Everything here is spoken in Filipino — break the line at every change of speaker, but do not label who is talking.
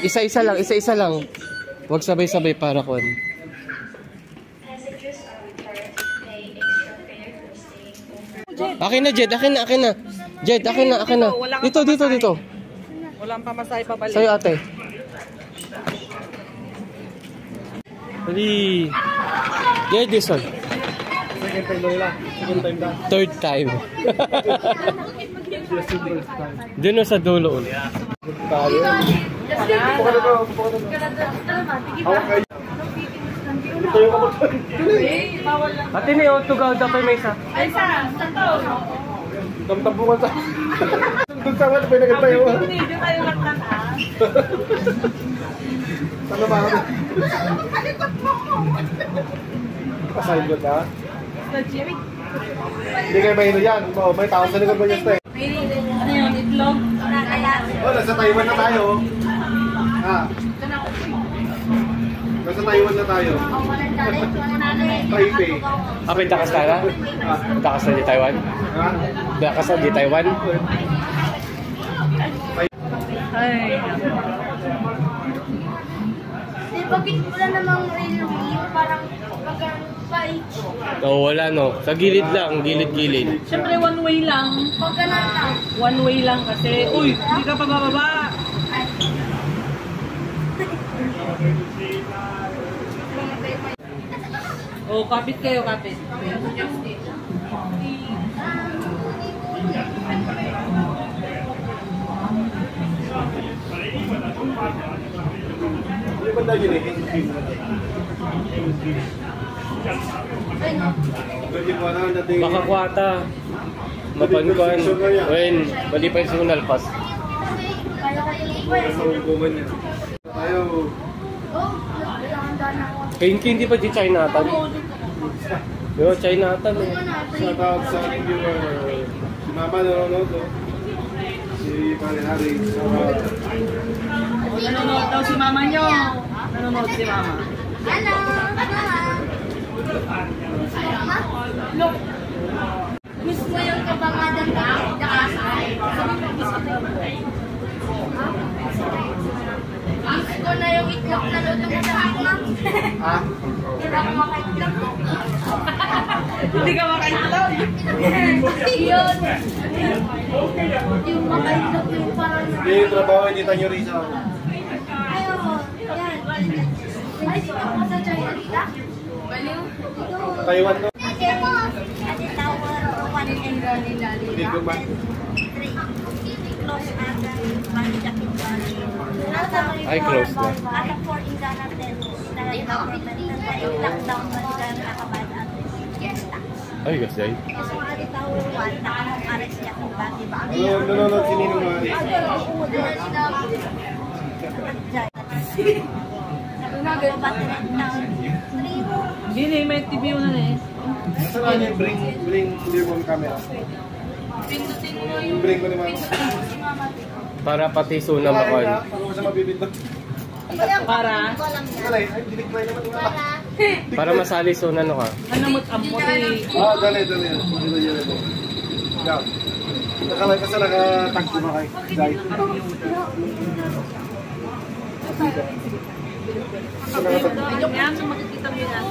Isa-isa lang, isa-isa lang. Huwag sabay-sabay para kon. Akin na, Jed. Akin na. Jed, akin na. Dito.
Walang pamasahe pabalik.
Sa'yo, ate. Ready. Jed, this one.
Second time lang.
Third time. Doon sa dulo ulit. Ate ni tugaw dapat may isa.
Ay, sa
Tamtambukan sa... Doon sa wala, may nagatayo.
Hindi tayo nagtataan.
Ano ba? Pasay ko na. Hindi kayo mahino yan. May tao sa likod mo niya, Ste.
Ano yun? Itlog?
Nasa Taiwan na tayo. Nasa Taiwan na tayo. Taipei.
Apa yung takas na? Takas na di Taiwan? Takas na di Taiwan?
Ay.
Bakit wala namang railway? Parang page.
Wala no. Sa gilid lang, gilid-gilid.
Siyempre one way lang.
Pag ganun lang.
One way lang kasi. Uy, hindi ka pa bababa. Oh, kapit kayo, kapit.
Hindi ba na yun eh?
Baka kwata. Mapankuan. When, bali pa yung sunal pas.
Tayo.
Kaya hindi pa di Chinatown. Yo, Chinatown eh.
Shout out sa viewer. Si Mama nanonood. Si Pare Harry.
Nanonood daw si mama nyo. Nanonood si mama.
Hello! Look! Miss mo yung kabangadan na nakasakay. Miss ko na yung itlog na lutong sa hanggang.
Ha?
Hindi ako makaitlog.
Hindi ka makaitlog.
Yun! Yung makaitlog yung parang...
Hindi yung trabaho, hindi tayo Risa.
Ayun! Yan! Ay, dito ka sa China, dita? Baliw?
Taiwan no?
Ate Tower, one and running lali.
Dito ba?
Close agad, bali jacket bali.
Ay, close na.
At 4 in Ghana 10. Na government na lockdown man dyan nakabad at fiesta.
Ay, kasi ay.
So, Ate Tower 1, nakanong-ares niya kung bakit ba?
Nanonood si Ninong Mari.
Hindi, may TV na eh.
Saan yung bring your mom camera?
Pindutin mo yung...
Bring ko naman.
Para pati sunam ako.
Paano ko siya mabibindot?
Para?
Alay, ay, dinikmay naman wala.
Para masali sunan ka.
Ano mo-amot eh.
Dali. Dito. Yan. Nakalay kasi nakatag kumakay. Dahil.
Ayun, makikita mo yan.